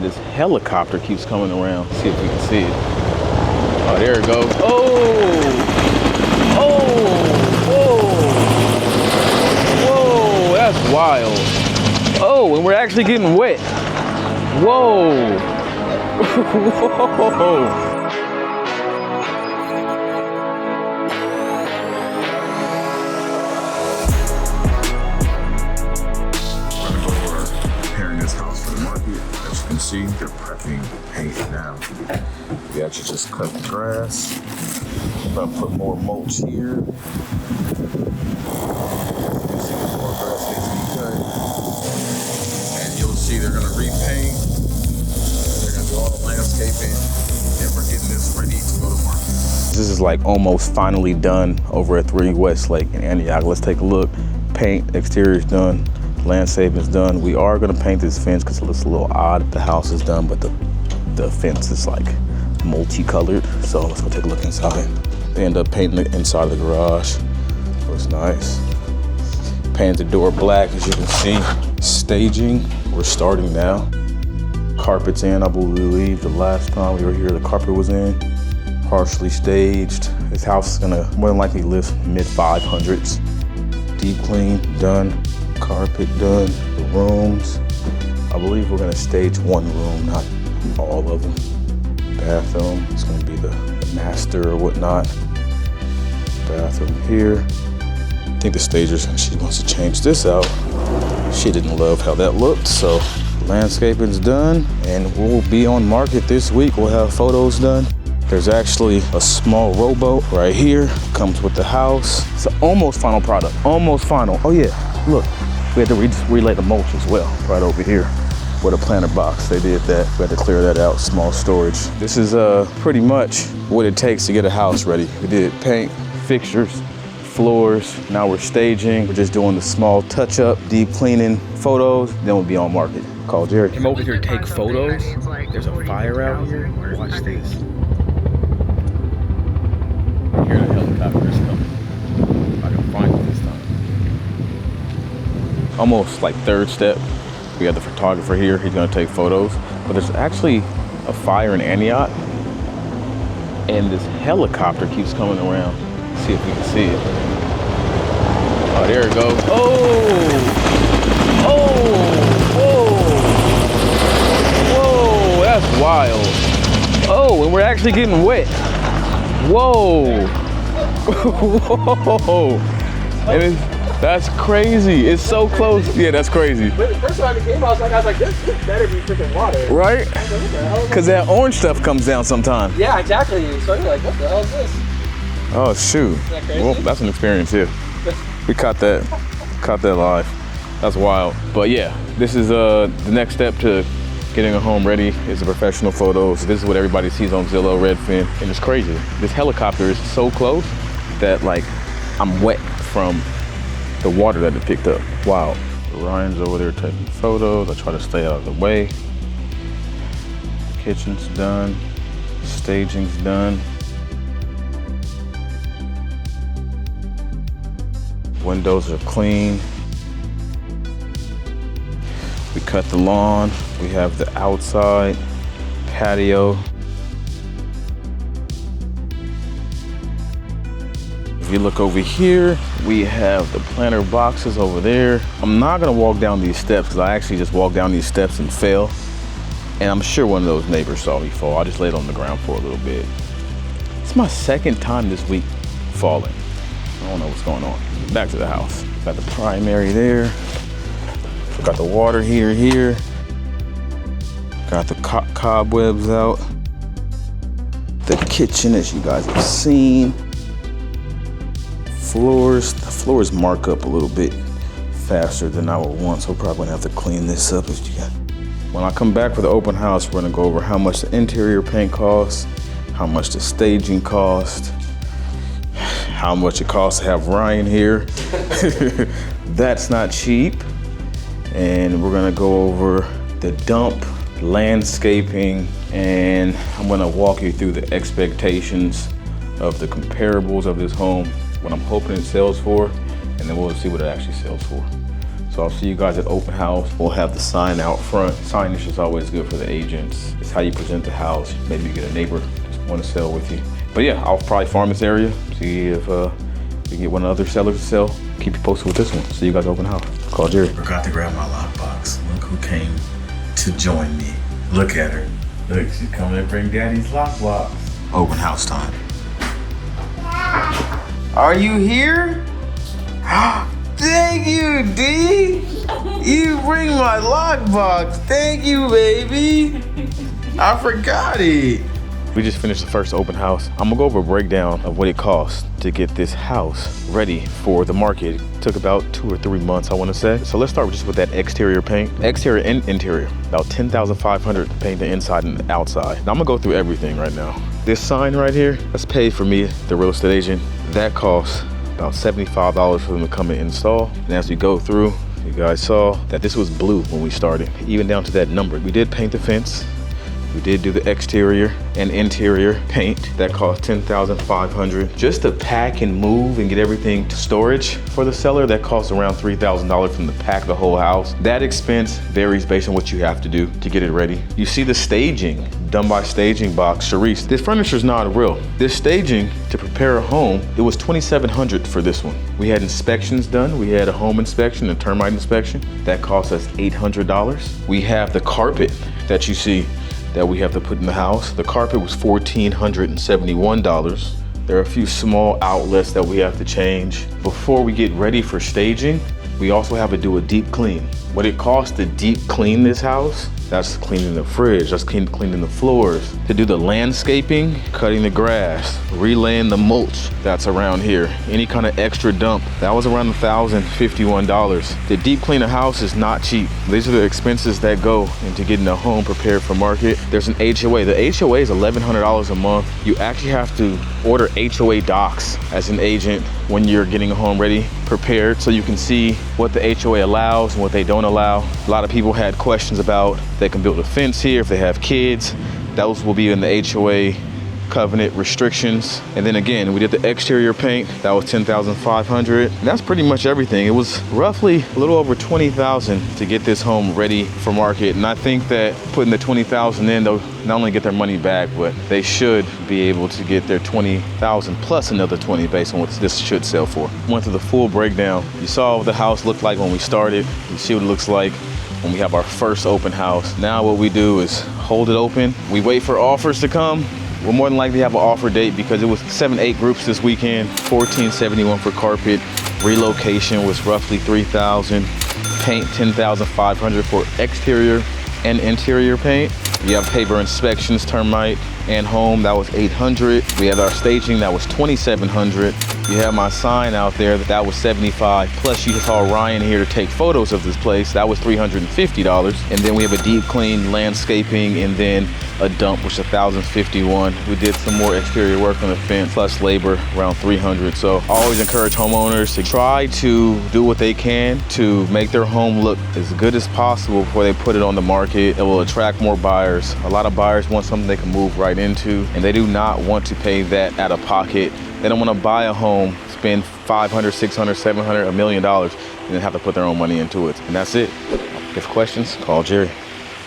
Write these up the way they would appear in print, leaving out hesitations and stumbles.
this helicopter keeps coming around. Let's see if we can see it. Oh, there it goes. Oh! Whoa! That's wild. Oh, and we're actually getting wet. Whoa! Whoa! See, they're prepping paint now. We actually just cut the grass. I'm gonna put more mulch here. You see the more grass needs to be cut. And you'll see they're gonna repaint. They're gonna do all the landscaping. And we're getting this ready to go to market. This is like almost finally done over at 3 West Lake in Antioch. Let's take a look. Paint, exterior's done. Landscape is done. We are gonna paint this fence because it looks a little odd. The house is done, but the fence is like multicolored. So let's go take a look inside. They end up painting the inside of the garage. Looks nice. Painted the door black, as you can see. Staging, we're starting now. Carpet's in, I believe. The last time we were here, the carpet was in. Partially staged. This house is gonna more than likely live mid-500s. Deep clean, done. Carpet done, the rooms. I believe we're gonna stage one room, not all of them. Bathroom, it's gonna be the master or whatnot. Bathroom here. I think the stager, she wants to change this out. She didn't love how that looked, so landscaping's done and we'll be on market this week. We'll have photos done. There's actually a small rowboat right here, comes with the house. It's an almost final product, almost final. Oh yeah, look. We had to relay the mulch as well, right over here where the planter box, they did that. We had to clear that out, small storage. This is pretty much what it takes to get a house ready. We did paint, fixtures, floors. Now we're staging. We're just doing the small touch up, deep cleaning, photos, then we'll be on market. Call Jerry. Came over here to take photos. There's a fire out here. Watch this. I hear the helicopters coming. I can find it this time. Almost like third step. We have the photographer here, he's gonna take photos. But there's actually a fire in Antioch and this helicopter keeps coming around. Let's see if we can see it. Oh, there it goes. Whoa, that's wild. Oh, and we're actually getting wet. Whoa. Whoa. And that's crazy. It's so close. Yeah, that's crazy. But the first time it came, I was like, this better be freaking water. Right? Because that orange stuff comes down sometime. Yeah, exactly. So you're like, what the hell is this? Oh, shoot. Is that crazy? Well, that's an experience here. We caught that live. That's wild. But yeah, this is the next step to getting a home ready is the professional photos. This is what everybody sees on Zillow, Redfin, and it's crazy. This helicopter is so close that like I'm wet from the water that it picked up. Wow. Ryan's over there taking photos. I try to stay out of the way. Kitchen's done. Staging's done. Windows are clean. We cut the lawn. We have the outside patio. If you look over here, we have the planter boxes over there. I'm not gonna walk down these steps because I actually just walked down these steps and fell. And I'm sure one of those neighbors saw me fall. I just laid on the ground for a little bit. It's my second time this week falling. I don't know what's going on. Back to the house. Got the primary there. Got the water here. Got the cobwebs out. The kitchen, as you guys have seen. The floors mark up a little bit faster than I would want, so we're probably gonna have to clean this up. When I come back for the open house, we're gonna go over how much the interior paint costs, how much the staging cost, how much it costs to have Ryan here. That's not cheap. And we're gonna go over the dump, landscaping, and I'm gonna walk you through the expectations of the comparables of this home, what I'm hoping it sells for, and then we'll see what it actually sells for. So I'll see you guys at open house. We'll have the sign out front. Signage is always good for the agents. It's how you present the house. Maybe you get a neighbor just want to sell with you. But yeah, I'll probably farm this area, see if we can get one of the other sellers to sell. Keep you posted with this one. See you guys at open house. Call Jerry. Forgot to grab my lockbox. Look who came to join me. Look at her. Look, she's coming to bring daddy's lockbox. Open house time. Are you here? Thank you, D. You bring my lockbox. Thank you, baby. I forgot it. We just finished the first open house. I'm gonna go over a breakdown of what it costs to get this house ready for the market. It took about 2 or 3 months, I wanna say. So let's start just with that exterior paint. Exterior and interior, about $10,500 to paint the inside and the outside. Now I'm gonna go through everything right now. This sign right here, that's paid for me, the real estate agent. That costs about $75 for them to come and install. And as we go through, you guys saw that this was blue when we started, even down to that number. We did paint the fence. We did do the exterior and interior paint. That cost $10,500. Just to pack and move and get everything to storage for the seller, that costs around $3,000 from the pack the whole house. That expense varies based on what you have to do to get it ready. You see the staging done by Staging Box, Sharice. This furniture's not real. This staging to prepare a home, it was $2,700 for this one. We had inspections done. We had a home inspection, a termite inspection. That cost us $800. We have the carpet that you see that we have to put in the house. The carpet was $1,471. There are a few small outlets that we have to change. Before we get ready for staging, we also have to do a deep clean. What it costs to deep clean this house, that's cleaning the fridge, that's cleaning the floors. To do the landscaping, cutting the grass, relaying the mulch that's around here, any kind of extra dump, that was around $1,051. To deep clean a house is not cheap. These are the expenses that go into getting a home prepared for market. There's an HOA. The HOA is $1,100 a month. You actually have to order HOA docs as an agent when you're getting a home ready, prepared, so you can see what the HOA allows and what they don't allow. A lot of people had questions about if they can build a fence here, if they have kids. Those will be in the HOA covenant restrictions. And then again, we did the exterior paint. That was $10,500. And that's pretty much everything. It was roughly a little over $20,000 to get this home ready for market. And I think that putting the $20,000 in, they'll not only get their money back, but they should be able to get their $20,000 plus another 20 based on what this should sell for. Went through the full breakdown. You saw what the house looked like when we started. You see what it looks like when we have our first open house. Now what we do is hold it open. We wait for offers to come. We'll more than likely have an offer date because it was 7-8 groups this weekend. $1,471 for carpet. Relocation was roughly $3,000. Paint $10,500 for exterior and interior paint. We have paper inspections, termite and home, that was $800. We had our staging, that was $2,700. You have my sign out there, that was $75. Plus you saw Ryan here to take photos of this place, that was $350. And then we have a deep clean, landscaping, and then a dump, which is $1,051. We did some more exterior work on the fence, plus labor, around $300. So I always encourage homeowners to try to do what they can to make their home look as good as possible before they put it on the market. It will attract more buyers. A lot of buyers want something they can move right into, and they do not want to pay that out of pocket. They don't want to buy a home, spend $500, $600, $700, $1 million, and then have to put their own money into it. And that's it. If questions, call Jerry.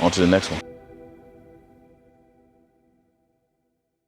On to the next one.